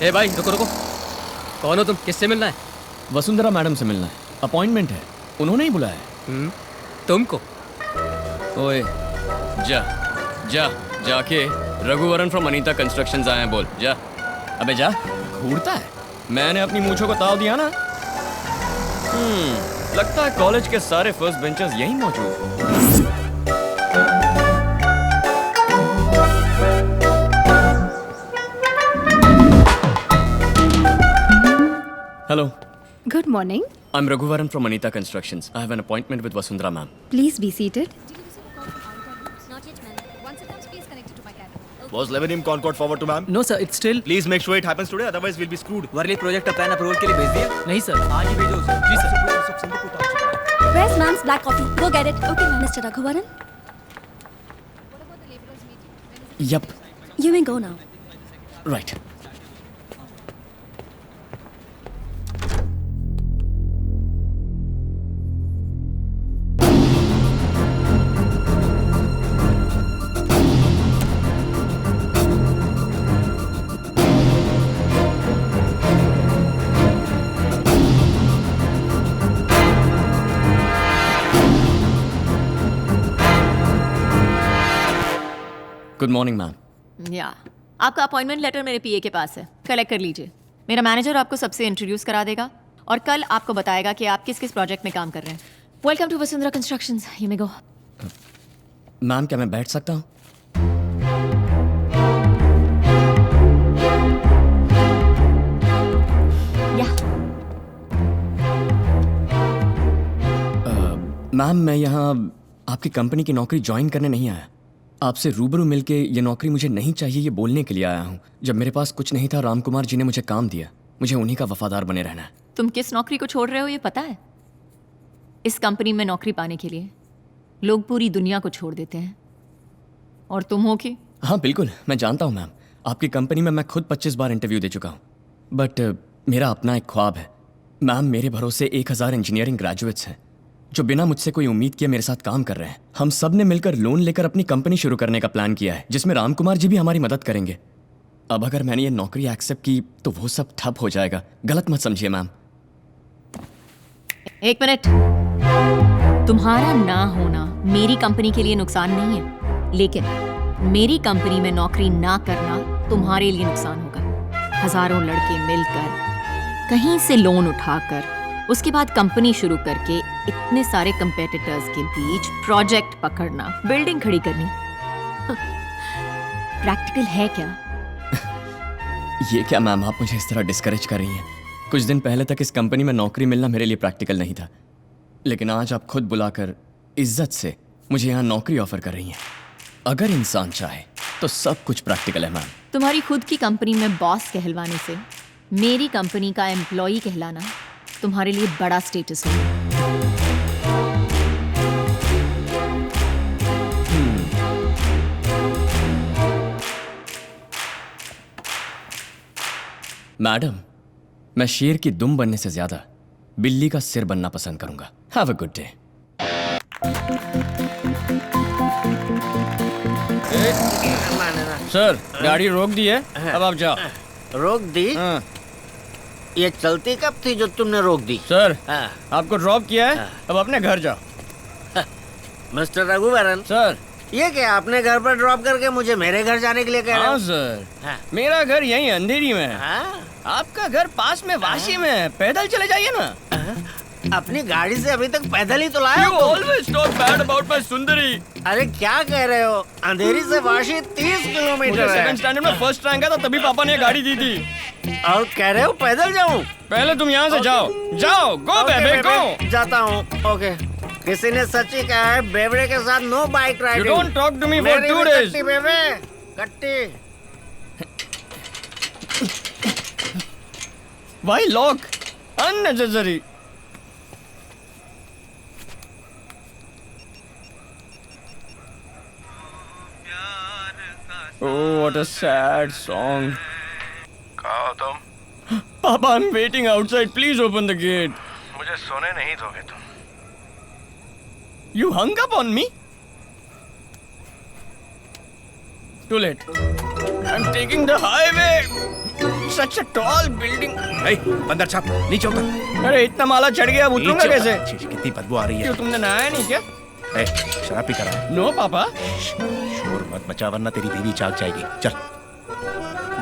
ए भाई रुको रुको, कौन हो तुम? किससे मिलना है? वसुंधरा मैडम से मिलना है, अपॉइंटमेंट है, उन्होंने ही बुलाया है। तुमको? ओए जा जा जाके रघुवरन फ्रॉम अनीता कंस्ट्रक्शंस आए हैं, बोल जा। अबे जा, घूरता है। मैंने अपनी मूंछों को ताव दिया ना। लगता है कॉलेज के सारे फर्स्ट बेंचर्स यहीं मौजूद। Hello. Good morning. I'm Raghuvaran from Anita Constructions. I have an appointment with Vasundhara ma'am. Please be seated. Not yet, ma'am. Once it comes, please connect it to my camera. Was Lebanon Concord forward to ma'am? No sir, it's still. Please make sure it happens today, otherwise we'll be screwed. Worli project plan approval के लिए भेज दिया? नहीं sir, आज ही भेजो उसे। जी sir. Where's ma'am's black coffee? Go get it. Okay, ma'am. Mr. Raghuvaran? Yup. You may go now. Right. Good morning ma'am. या आपका अपॉइंटमेंट लेटर मेरे पीए के पास है, कलेक्ट कर लीजिए। मेरा मैनेजर आपको सबसे इंट्रोड्यूस करा देगा और कल आपको बताएगा कि आप किस किस प्रोजेक्ट में काम कर रहे हैं। Welcome to Vasundhara constructions, you may go. Ma'am क्या मैं बैठ सकता हूँ? या मैम मैं यहाँ आपकी कंपनी की नौकरी ज्वाइन करने नहीं आया। आपसे रूबरू मिलके ये नौकरी मुझे नहीं चाहिए ये बोलने के लिए आया हूँ। जब मेरे पास कुछ नहीं था, रामकुमार जी ने मुझे काम दिया। मुझे उन्हीं का वफादार बने रहना है। तुम किस नौकरी को छोड़ रहे हो ये पता है? इस कंपनी में नौकरी पाने के लिए लोग पूरी दुनिया को छोड़ देते हैं, और तुम हो कि? हाँ बिल्कुल, मैं जानता हूँ मैम। आपकी कंपनी में मैं खुद 25 बार इंटरव्यू दे चुका हूँ, बट मेरा अपना एक ख्वाब है। मैम मेरे भरोसे 1000 इंजीनियरिंग ग्रेजुएट्स हैं जो बिना मुझसे कोई उम्मीद किए मेरे साथ काम कर रहे हैं। हम सब ने मिलकर लोन लेकर अपनी कंपनी शुरू करने का प्लान किया है, जिसमें रामकुमार जी भी हमारी मदद करेंगे। अब अगर मैंने ये नौकरी एक्सेप्ट की तो वो सब ठप हो जाएगा। गलत मत समझिए मैम। एक मिनट, तुम्हारा ना होना मेरी कंपनी के लिए नुकसान नहीं है, लेकिन मेरी कंपनी में नौकरी ना करना तुम्हारे लिए नुकसान होगा। हजारों लड़के मिलकर कहीं से लोन उठाकर उसके बाद कंपनी शुरू करके इतने सारे कंपेटिटर्स के बीच प्रोजेक्ट पकड़ना, बिल्डिंग खड़ी करनी, प्रैक्टिकल है क्या? ये क्या मैम, आप मुझे इस तरह डिस्करेज कर रही हैं? कुछ दिन पहले तक इस कंपनी में नौकरी मिलना मेरे लिए प्रैक्टिकल नहीं था, लेकिन आज आप खुद बुलाकर इज्जत से मुझे यहाँ नौकरी ऑफर कर रही हैं। अगर इंसान चाहे तो सब कुछ प्रैक्टिकल है मैम। तुम्हारी खुद की कंपनी में बॉस कहलवाने से मेरी कंपनी का एम्प्लॉई कहलाना तुम्हारे लिए बड़ा स्टेटस होगा। मैडम, मैं शेर की दुम बनने से ज्यादा बिल्ली का सिर बनना पसंद करूंगा। Have a good day. Sir गाड़ी रोक दी है, अब आप जाओ। रोक दी? हाँ। ये चलती कब थी जो तुमने रोक दी? सर हाँ। आपको ड्रॉप किया है, अब अपने घर जाओ। मिस्टर रघुवरन, सर ये क्या अपने घर पर ड्रॉप करके मुझे मेरे घर जाने के लिए कह रहे हाँ हो? सर, हाँ। मेरा घर यहीं अंधेरी में है। हाँ? आपका घर पास में वाशी में है, पैदल चले जाइए ना। अपनी गाड़ी से अभी तक पैदल ही तो लाया You हो तुम। always talk bad about my सुंदरी। अरे क्या कह रहे हो? अंधेरी से वाशी 30 मुझे किलोमीटर है। सेकंड स्टैंडर्ड में फर्स्ट रैंक आया था, तभी पापा ने गाड़ी दी थी। और कह रहे हो पैदल जाऊं? पहले तुम यहाँ से जाओ, जाओ, गो ओके, बेबे गो। बेबे, जाता हूँ। ओके। किसी ने सच ही कहा है, बेवड़े के साथ no bike You riding. don't talk to me for मेरी 2 भी days। कट्टी बेबे, कट्टी। Why lock? Unnecessary। Oh, what a sad song। कहाँ हो तुम? Papa, I'm waiting outside. Please open the gate। मुझे सोने नहीं दोगे तुम। You hung up on me? Too late। I'm taking the highway। Such a tall building. Hey, अंदर छाप, नीचे उतर। अरे इतना माला चढ़ गया, अब उतरूंगा नीचे कैसे? उतर। छी, छी, कितनी बदबू आ रही है। क्यों, तुमने नहाया नहीं क्या? Hey, शराब पी कर आया। नो पापा, शोर मत मचा वरना तेरी बीवी जाग जाएगी। चल।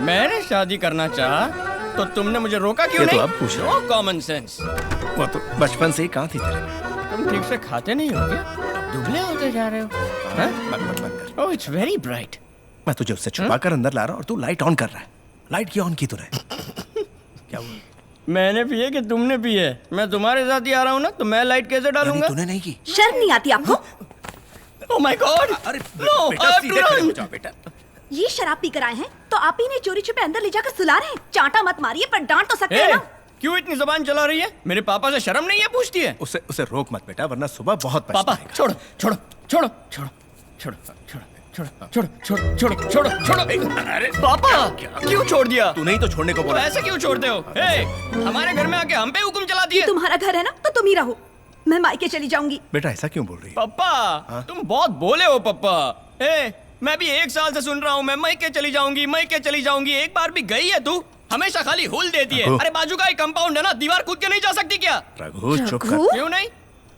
मैंने शादी करना चाहा तो तुमने मुझे रोका क्यों ये तो नहीं? अब पूछ रहा नो कॉमन सेंस। वो तो बचपन से ही कहाँ थी तेरे? तुम ठीक से खाते नहीं हो क्या? दुबले होते जा रहे हो। बंद कर। ओह, इट्स वेरी ब्राइट। मैं तुझे उससे छुपा कर अंदर ला रहा हूँ और तू लाइट ऑन कर रहा है। लाइट क्यों ऑन की तूने? क्या हुआ? मैंने पिए कि तुमने पिए? मैं तुम्हारे साथ ही आ रहा हूँ ना, तो मैं लाइट कैसे डालूंगा? तूने नहीं की। शर्म नहीं आती आपको? Oh my God! अरे नो, बेटा, आई हैव सीधे टू खड़े हो रन। जाओ बेटा। ये शराब पी कर आए हैं तो आप ही ने चोरी छुपे अंदर ले जाकर सुला रहे हैं। चांटा मत मारिए, पर डांट तो सकते हैं ए, ना। क्यों इतनी जबान चला रही है? मेरे पापा से शर्म नहीं है पूछती है? उसे रोक मत बेटा, वरना सुबह बहुत पापा पछताएगा। छोड़ो छोड़ो छोड़ो छोड़ो छोड़ो छोड़ो छोड़ो छोड़ो छोड़ो छोड़ो छोड़ो। अरे पापा, क्यों छोड़ दिया? तू नहीं तो छोड़ने को तो बोला। ऐसे क्यों छोड़ते हो? ए, हमारे घर में आके हम पे हुक्म चला दिए। तुम्हारा घर है ना, तो तुम ही रहो। मैं मायके चली जाऊंगी। बेटा ऐसा क्यों बोल रही है? पापा, तुम बहुत बोले हो पापा। ए, मैं भी 1 साल से सुन रहा हूँ, मैं मायके चली जाऊंगी, मायके चली जाऊंगी। एक बार भी गई है तू? हमेशा खाली हुल देती है। रघु। अरे बाजू का एक कंपाउंड है ना, दीवार कूद के नहीं जा सकती क्या? रघु चुप रघु? कर। क्यों नहीं?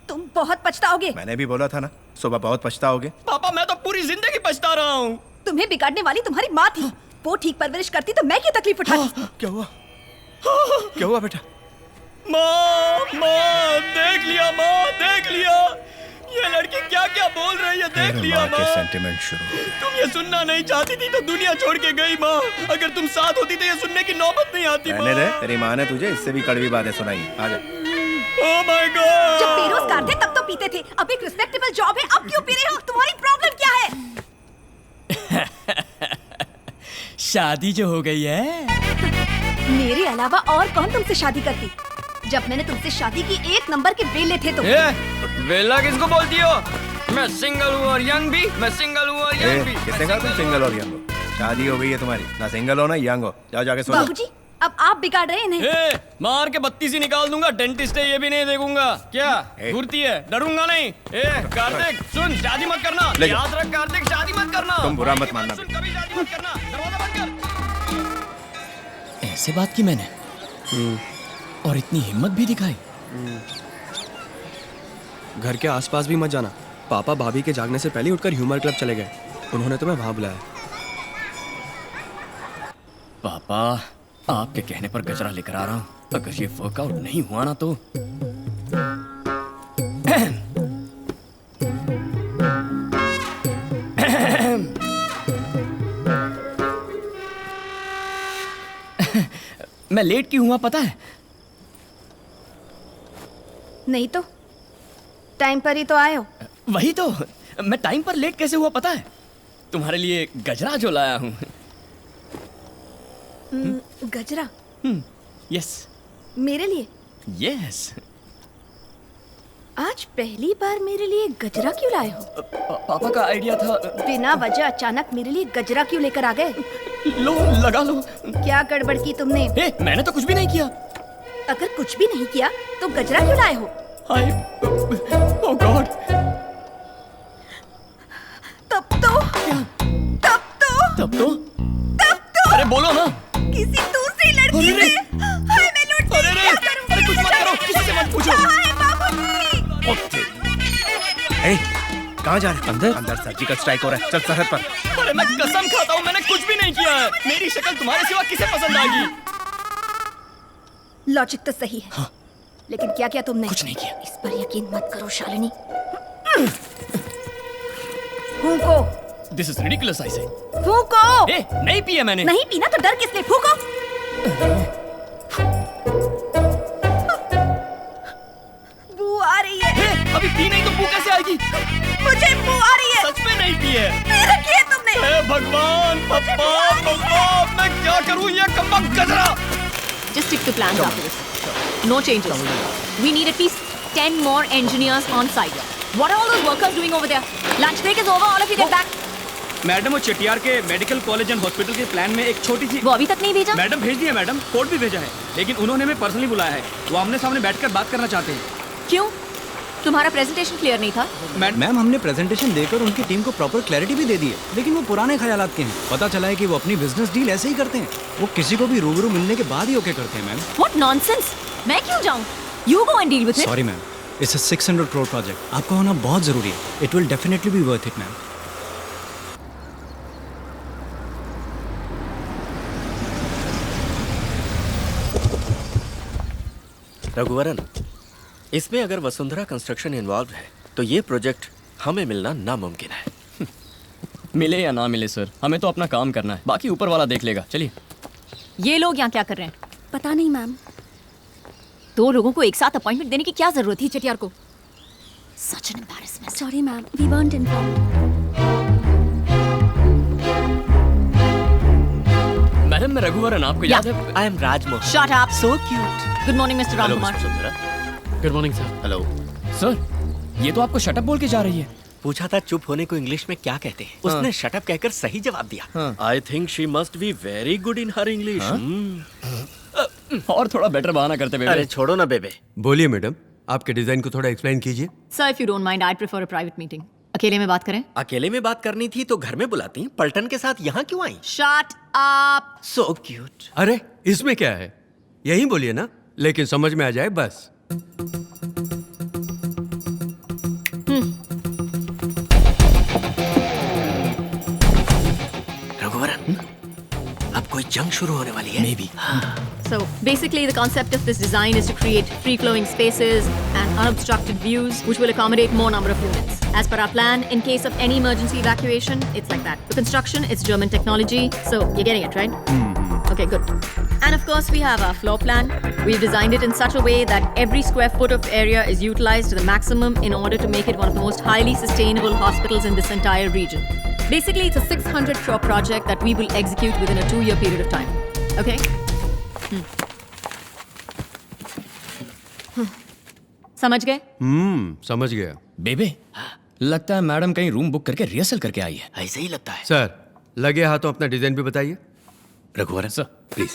तुम बहुत पछताओगे। मैंने भी बोला था ना, सुबह बहुत पछताओगे। पापा, मैं तो पूरी जिंदगी पछता रहा हूँ। तुम्हें बिगाड़ने वाली तुम्हारी माँ थी। वो ठीक परवरिश करती तो मैं क्यों तकलीफ उठाती? क्या हुआ? क्या हुआ बेटा? माँ, देख लिया माँ, देख लिया। ये लड़की क्या क्या बोल रही है, देख लिया माँ के माँ। सेंटिमेंट शुरू हो गए। तुम ये सुनना नहीं चाहती थी तो दुनिया छोड़ के गई माँ। अगर तुम साथ होती तो ये सुनने की नौबत नहीं आती माँ। रहने दे, तेरी माँ ने तुझे इससे भी कड़वी बातें सुनाई। आजा। Oh my God! जब बेरोजगार थे तब तो पीते थे। अब एक रिस्पेक्टेबल जॉब है, अब क्यों पी रहे हो? तुम्हारी प्रॉब्लम क्या है? शादी जो हो गई है। मेरे अलावा और कौन तुमसे शादी करती? जब मैंने तुमसे शादी की 1 नंबर के बेले थे तुम। वेला किसको बोलती हो? मैं सिंगल हूँ और यंग भी। मैं सिंगल हूँ और यंग भी। किसने कहा तुम सिंगल और यंग हो? शादी हो गई है तुम्हारी, ना सिंगल हो ना यंग हो। जाओ जाके सो जाओ। बाबूजी, अब आप बिगाड़ रहे हैं इन्हें। मार के 32 ही निकाल दूंगा। डेंटिस्ट है, ये भी नहीं देखूंगा। क्या घूरती है? डरूंगा नहीं। कार्तिक सुन, शादी मत करना। ले जाओ। याद रख कार्तिक, शादी मत करना। तुम बुरा मत मानना। सुन, कभी शादी मत करना। दरवाजा बंद कर। ऐसे बात की मैंने, और इतनी हिम्मत भी दिखाई। घर के आसपास भी मत जाना। पापा भाभी के जागने से पहले उठकर ह्यूमर क्लब चले गए। उन्होंने तुम्हें वहां बुलाया। पापा, आपके कहने पर गजरा लेकर आ रहा हूँ। अगर ये वर्कआउट नहीं हुआ ना तो मैं लेट क्यों हुआ पता है? नहीं तो टाइम पर ही तो आए हो। वही तो, मैं टाइम पर लेट कैसे हुआ पता है? तुम्हारे लिए गजरा जो लाया हूँ। गजरा? यस मेरे लिए? यस। आज पहली बार मेरे लिए गजरा क्यों लाए हो? पापा का आइडिया था। बिना वजह अचानक मेरे लिए गजरा क्यों लेकर आ गए? लो, लगा लो। क्या गड़बड़ की तुमने? मैंने तो कुछ भी नहीं किया। अगर कुछ भी नहीं किया तो गजरा क्यों लाए हो? ओह गॉड! तब तो अरे बोलो ना। किसी दूसरी लड़की अरे! से। हाय, मैं लौट अरे रे! क्या करूंगी? अरे कुछ मत करो, किसी से मत पूछो। हाय बाबूजी! ए, कहाँ जा रहे? अंदर सर्जिकल स्ट्राइक हो रहा है। चल सरहद पर। अरे मैं कसम खाता हूँ, मैंने कुछ भी नहीं किया है। मेरी शक्ल तुम्हारे सिवा किसे पसंद आएगी? लॉजिक तो सही है। हाँ। लेकिन क्या किया तुमने? कुछ नहीं किया। इस पर यकीन मत करो शालिनी। फूंको। This is ridiculous I say. फूंको। नहीं पिया मैंने। नहीं पीना तो डर किसने? फूंको। बू आ रही है। अभी पी नहीं तो बू कैसे आएगी? मुझे बू आ रही है। सच में नहीं पी है। रखी है तुमने। हे भगवान, पप्पा, मैं क्या करूं? ये कमबख्त गजरा। Just stick to plans after this. No changes. We need at least 10 more engineers on site. What are all those workers doing over there? Lunch break is over. All of you get back. Madam, वो चेटियार के medical college and hospital के plan में एक छोटी सी। वो अभी तक नहीं भेजा? मैडम भेज दिया मैडम, कोर्ट भी भेजा है, लेकिन उन्होंने हमें पर्सनली बुलाया है। वो आमने सामने बैठकर बात करना चाहते हैं। क्यों? तुम्हारा प्रेजेंटेशन क्लियर नहीं था? मैम हमने प्रेजेंटेशन देकर उनकी टीम को प्रॉपर क्लैरिटी भी दे दी है, लेकिन वो पुराने ख्यालात के हैं। पता चला है कि वो अपनी बिजनेस डील ऐसे ही करते हैं, वो किसी को भी रूबरू मिलने के बाद ही ओके करते हैं मैम। What nonsense! मैं क्यों जाऊँ? You go and deal with it. Sorry ma'am, it's a 600 crore project, आपका होना बहुत जरूरी है। It will definitely be worth it ma'am. Raghuvaran, इसमें अगर वसुंधरा कंस्ट्रक्शन इन्वॉल्व है तो ये प्रोजेक्ट हमें मिलना नामुमकिन है। मिले या ना मिले सर, हमें तो अपना काम करना है, बाकी ऊपर वाला देख लेगा। चलिए। ये लोग यहाँ क्या कर रहे हैं? पता नहीं मैम। 2 लोगों को एक साथ अपॉइंटमेंट देने की क्या जरूरत थी चेटियार को? Such an embarrassment. Sorry ma'am, we weren't informed. Madam, मैं रघुवरन, आपको याद है? I am Rajmohan. Shut up. So cute. Good morning, Mr. Hello Ramkumar. Mister Vasundhara. Good morning sir. Hello sir, ये तो आपको शटअप बोल के जा रही है। पूछा था चुप होने को इंग्लिश में क्या कहते हैं, उसने शटअप कहकर सही जवाब दिया। I think she must be very good in her English. और थोड़ा बेटर बहाना करते बेबे। अरे छोड़ो ना बेबे। बोलिए मैडम, आपके डिजाइन को थोड़ा एक्सप्लेन कीजिए। Sir, if you don't mind, I'd prefer a private meeting. अकेले में बात करें? अकेले में बात करनी थी तो घर में बुलाती, पलटन के साथ यहाँ क्यों आई? Shut up. So cute. अरे इसमें क्या है, यही बोलिए ना, लेकिन समझ में आ जाए बस। रघुवरन, अब कोई जंग शुरू होने वाली है। Maybe. So basically the concept of this design is to create free-flowing spaces and unobstructed views which will accommodate more number of units. As per our plan, in case of any emergency evacuation, it's like that. The construction is German technology, so you're getting it, right? Okay, good. And of course we have our floor plan. We've designed it in such a way that every square foot of area is utilized to the maximum in order to make it one of the most highly sustainable hospitals in this entire region. Basically, it's a 600 crore project that we will execute within a 2-year period of time. Okay? समझ गए? समझ गया। बेबे, लगता है madam कहीं room book करके rehearsal करके आई है। ऐसे ही लगता है। सर, लगे हाथों अपना डिजाइन भी बताइए। Raghuvaran sir, please.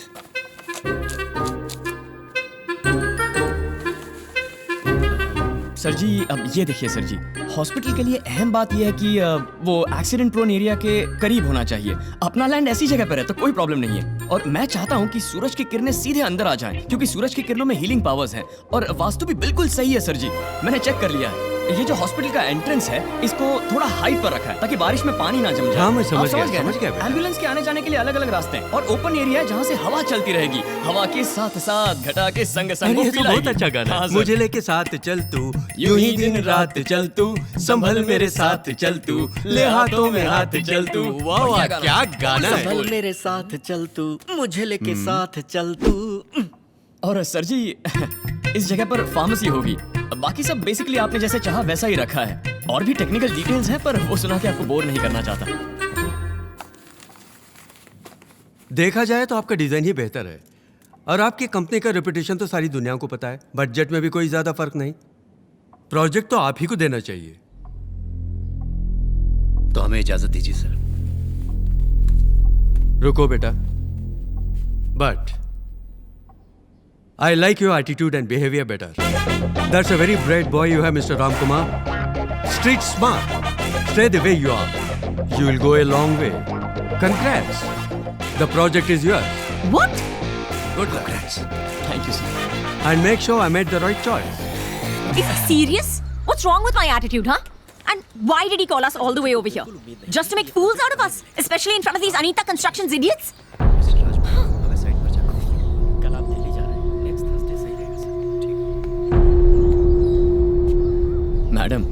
सर जी, अब ये देखिए सर जी, हॉस्पिटल के लिए अहम बात यह है कि वो एक्सीडेंट प्रोन एरिया के करीब होना चाहिए। अपना लैंड ऐसी जगह पर है तो कोई प्रॉब्लम नहीं है। और मैं चाहता हूँ कि सूरज की किरणें सीधे अंदर आ जाएं, क्योंकि सूरज की किरणों में हीलिंग पावर्स हैं। और वास्तु भी बिल्कुल सही है सर जी, मैंने चेक कर लिया है। ये जो हॉस्पिटल का एंट्रेंस है, इसको थोड़ा हाइट पर रखा है ताकि बारिश में पानी ना जम जाए। हाँ, मैं समझ आप गया। एम्बुलेंस के आने जाने के लिए अलग अलग रास्ते हैं और ओपन एरिया है जहाँ से हवा चलती रहेगी। हवा के साथ साथ घटा के संग संग अरे, ये तो बहुत अच्छा गाना है। मुझे लेके साथ चल तू, यूं ही दिन रात चल तू, संभल मेरे साथ चल तू, ले हाथों में हाथ चल तू। वाह वाह, क्या गाना है। संभल मेरे साथ चल तू, मुझे लेके साथ चल तू। और सर जी, इस जगह पर फार्मेसी होगी। बाकी सब बेसिकली आपने जैसे चाहा वैसा ही रखा है। और भी टेक्निकल डिटेल्स हैं, पर वो सुना के आपको बोर नहीं करना चाहता। देखा जाए तो आपका डिजाइन ही बेहतर है, और आपकी कंपनी का रेपुटेशन तो सारी दुनिया को पता है। बजट में भी कोई ज्यादा फर्क नहीं। प्रोजेक्ट तो आप ही को देना चाहिए। तो हमें इजाजत दीजिए सर। रुको बेटा, but I like your attitude and behavior better. That's a very bright boy you have, Mr. Ramkumar. Street smart. Stay the way you are. You will go a long way. Congrats. The project is yours. What? Good, congrats. Thank you, sir. And make sure I made the right choice. Is he serious? What's wrong with my attitude, huh? And why did he call us all the way over here? Just to make fools out of us? Especially in front of these Anita Constructions idiots? Madam,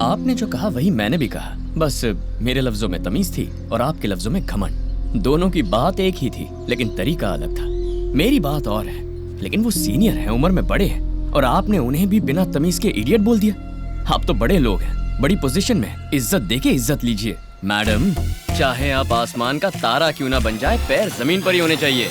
आपने जो कहा वही मैंने भी कहा। बस मेरे लफ्जों में तमीज थी और आपके लफ्जों में घमंड। दोनों की बात एक ही थी, लेकिन तरीका अलग था। मेरी बात और है, लेकिन वो सीनियर हैं, उम्र में बड़े हैं, और आपने उन्हें भी बिना तमीज के इडियट बोल दिया। आप तो बड़े लोग हैं, बड़ी पोजीशन में, इज्जत देके इज्जत लीजिए। मैडम, चाहे आप आसमान का तारा क्यों ना बन जाए, पैर जमीन पर ही होने चाहिए।